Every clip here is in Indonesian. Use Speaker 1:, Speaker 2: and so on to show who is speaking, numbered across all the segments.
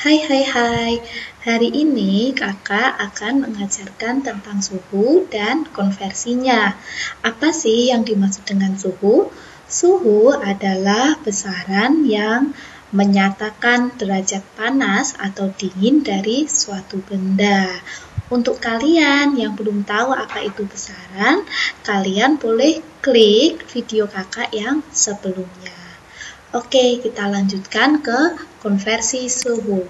Speaker 1: Hai. Hari ini kakak akan mengajarkan tentang suhu dan konversinya. Apa sih yang dimaksud dengan suhu? Suhu adalah besaran yang menyatakan derajat panas atau dingin dari suatu benda. Untuk kalian yang belum tahu apa itu besaran, kalian boleh klik video kakak yang sebelumnya. Oke, kita lanjutkan ke konversi suhu.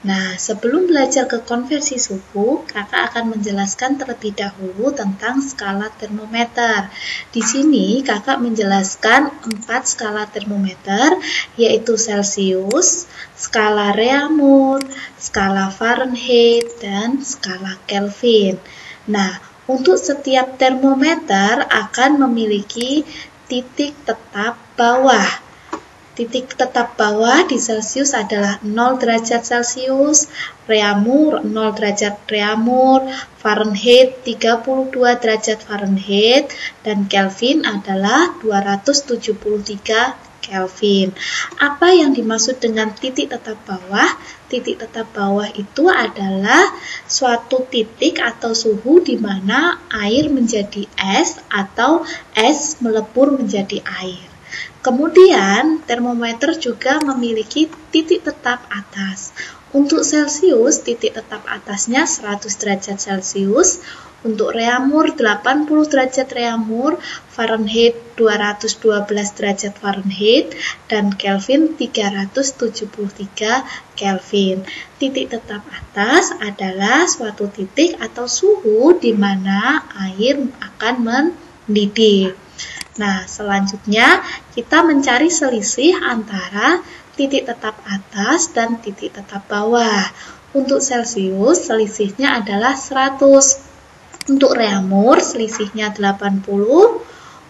Speaker 1: Nah, sebelum belajar ke konversi suhu, kakak akan menjelaskan terlebih dahulu tentang skala termometer. Di sini kakak menjelaskan 4 skala termometer, yaitu Celsius, skala Reaumur, skala Fahrenheit, dan skala Kelvin. Nah, untuk setiap termometer akan memiliki titik tetap bawah. Titik tetap bawah di Celsius adalah 0 derajat Celsius, Reaumur 0 derajat Reaumur, Fahrenheit 32 derajat Fahrenheit, dan Kelvin adalah 273 Kelvin. Apa yang dimaksud dengan titik tetap bawah? Titik tetap bawah itu adalah suatu titik atau suhu di mana air menjadi es atau es melebur menjadi air. Kemudian, termometer juga memiliki titik tetap atas. Untuk Celsius, titik tetap atasnya 100 derajat Celsius, untuk Reaumur 80 derajat Reaumur, Fahrenheit 212 derajat Fahrenheit, dan Kelvin 373 Kelvin. Titik tetap atas adalah suatu titik atau suhu di mana air akan mendidih. Nah, selanjutnya kita mencari selisih antara titik tetap atas dan titik tetap bawah. Untuk Celsius, selisihnya adalah 100. Untuk Reaumur, selisihnya 80.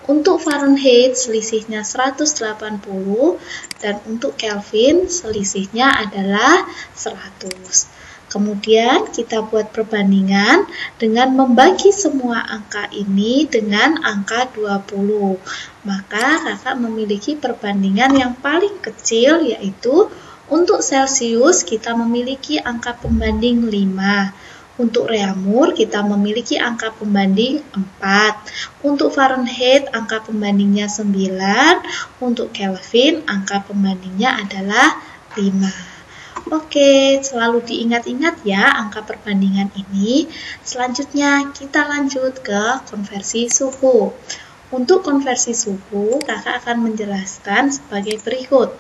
Speaker 1: Untuk Fahrenheit, selisihnya 180. Dan untuk Kelvin, selisihnya adalah 100. Kemudian kita buat perbandingan dengan membagi semua angka ini dengan angka 20. Maka kakak memiliki perbandingan yang paling kecil, yaitu untuk Celsius kita memiliki angka pembanding 5. Untuk Reaumur kita memiliki angka pembanding 4. Untuk Fahrenheit angka pembandingnya 9. Untuk Kelvin angka pembandingnya adalah 5. Oke, selalu diingat-ingat ya angka perbandingan ini. Selanjutnya kita lanjut ke konversi suhu. Untuk konversi suhu, kakak akan menjelaskan sebagai berikut.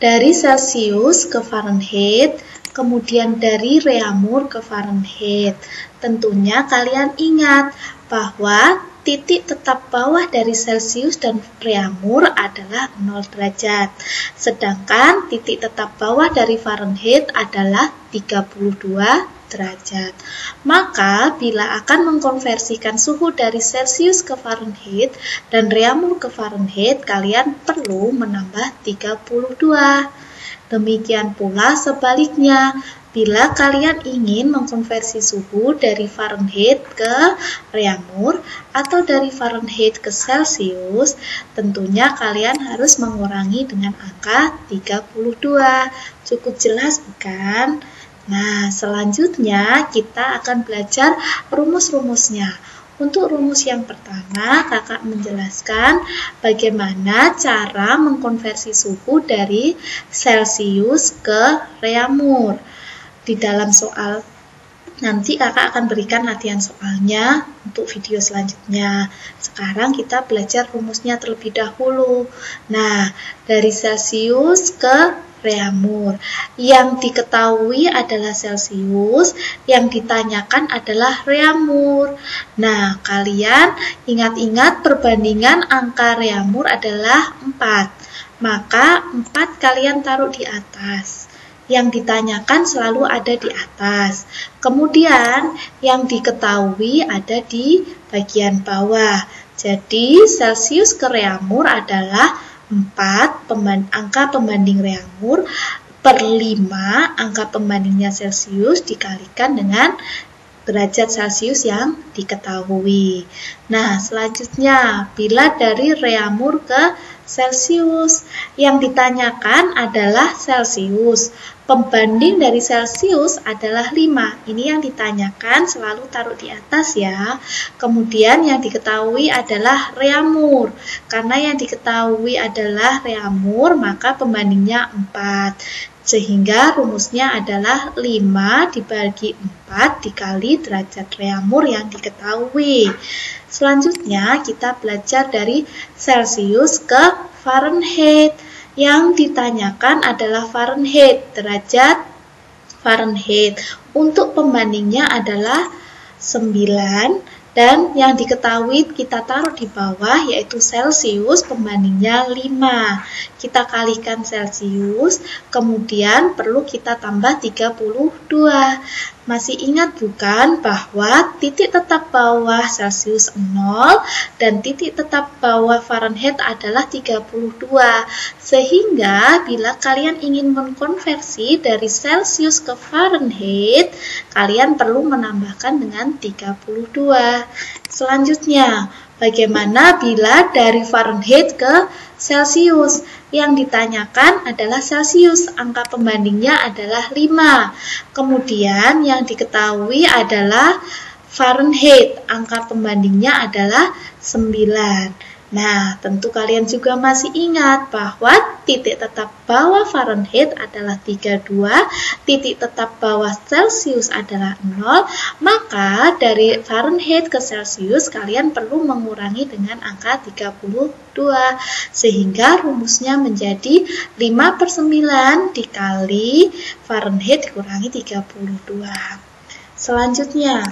Speaker 1: Dari Celsius ke Fahrenheit, kemudian dari Reaumur ke Fahrenheit. Tentunya kalian ingat bahwa titik tetap bawah dari Celsius dan Reaumur adalah 0 derajat. Sedangkan titik tetap bawah dari Fahrenheit adalah 32 derajat. Maka bila akan mengkonversikan suhu dari Celsius ke Fahrenheit dan Reaumur ke Fahrenheit, kalian perlu menambah 32. Demikian pula sebaliknya. Bila kalian ingin mengkonversi suhu dari Fahrenheit ke Reaumur atau dari Fahrenheit ke Celsius, tentunya kalian harus mengurangi dengan angka 32. Cukup jelas bukan? Nah, selanjutnya kita akan belajar rumus-rumusnya. Untuk rumus yang pertama, kakak menjelaskan bagaimana cara mengkonversi suhu dari Celsius ke Reaumur. Di dalam soal nanti kakak akan berikan latihan soalnya untuk video selanjutnya. Sekarang kita belajar rumusnya terlebih dahulu. Nah, dari Celsius ke Reaumur, yang diketahui adalah Celsius, yang ditanyakan adalah Reaumur. Nah, kalian ingat-ingat perbandingan angka Reaumur adalah 4. Maka 4 kalian taruh di atas. Yang ditanyakan selalu ada di atas. Kemudian yang diketahui ada di bagian bawah. Jadi Celsius ke Reaumur adalah 4 angka pembanding Reaumur per 5 angka pembandingnya Celsius dikalikan dengan derajat Celsius yang diketahui. Nah, selanjutnya bila dari Reaumur ke Celcius. Yang ditanyakan adalah Celcius. Pembanding dari Celcius adalah 5. Ini yang ditanyakan, selalu taruh di atas ya. Kemudian yang diketahui adalah Reaumur. Karena yang diketahui adalah Reaumur, maka pembandingnya 4. Sehingga rumusnya adalah 5 dibagi 4 dikali derajat Reaumur yang diketahui. Selanjutnya kita belajar dari Celcius ke Fahrenheit. Yang ditanyakan adalah Fahrenheit, derajat Fahrenheit. Untuk pembandingnya adalah 9 dan yang diketahui kita taruh di bawah yaitu Celcius, pembandingnya 5. Kita kalikan Celcius, kemudian perlu kita tambah 32. Masih ingat bukan bahwa titik tetap bawah Celcius 0 dan titik tetap bawah Fahrenheit adalah 32. Sehingga bila kalian ingin mengkonversi dari Celcius ke Fahrenheit, kalian perlu menambahkan dengan 32. Selanjutnya, bagaimana bila dari Fahrenheit ke Celcius? Yang ditanyakan adalah Celcius, angka pembandingnya adalah 5. Kemudian yang diketahui adalah Fahrenheit, angka pembandingnya adalah 9. Nah, tentu kalian juga masih ingat bahwa titik tetap bawah Fahrenheit adalah 32, titik tetap bawah Celcius adalah 0, maka dari Fahrenheit ke Celcius kalian perlu mengurangi dengan angka 32, sehingga rumusnya menjadi 5/9 dikali Fahrenheit dikurangi 32. Selanjutnya,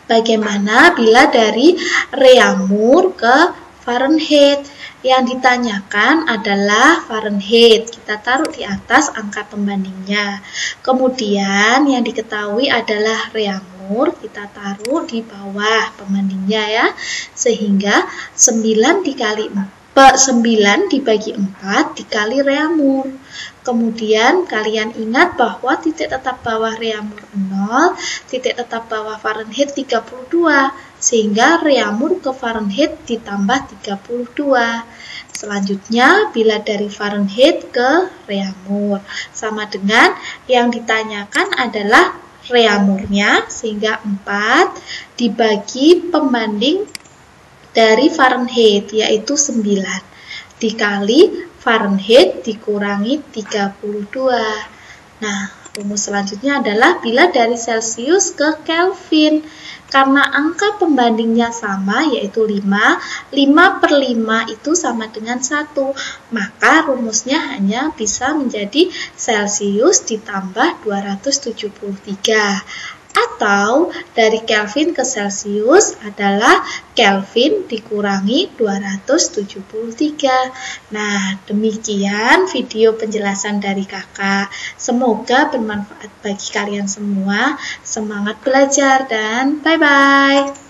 Speaker 1: bagaimana bila dari Reaumur ke Fahrenheit? Yang ditanyakan adalah Fahrenheit. Kita taruh di atas angka pembandingnya. Kemudian yang diketahui adalah Reaumur. Kita taruh di bawah pembandingnya ya. Sehingga 9 dibagi 4 dikali Reaumur. Kemudian kalian ingat bahwa titik tetap bawah Reaumur 0, titik tetap bawah Fahrenheit 32, sehingga Reaumur ke Fahrenheit ditambah 32. Selanjutnya, bila dari Fahrenheit ke Reaumur, sama dengan yang ditanyakan adalah Reaumurnya, sehingga 4 dibagi pembanding dari Fahrenheit, yaitu 9, dikali Fahrenheit dikurangi 32. Nah, rumus selanjutnya adalah bila dari Celcius ke Kelvin. Karena angka pembandingnya sama, yaitu 5, 5/5 itu sama dengan 1. Maka rumusnya hanya bisa menjadi Celcius ditambah 273. Atau dari Kelvin ke Celcius adalah Kelvin dikurangi 273. Nah, demikian video penjelasan dari kakak. Semoga bermanfaat bagi kalian semua. Semangat belajar dan bye-bye.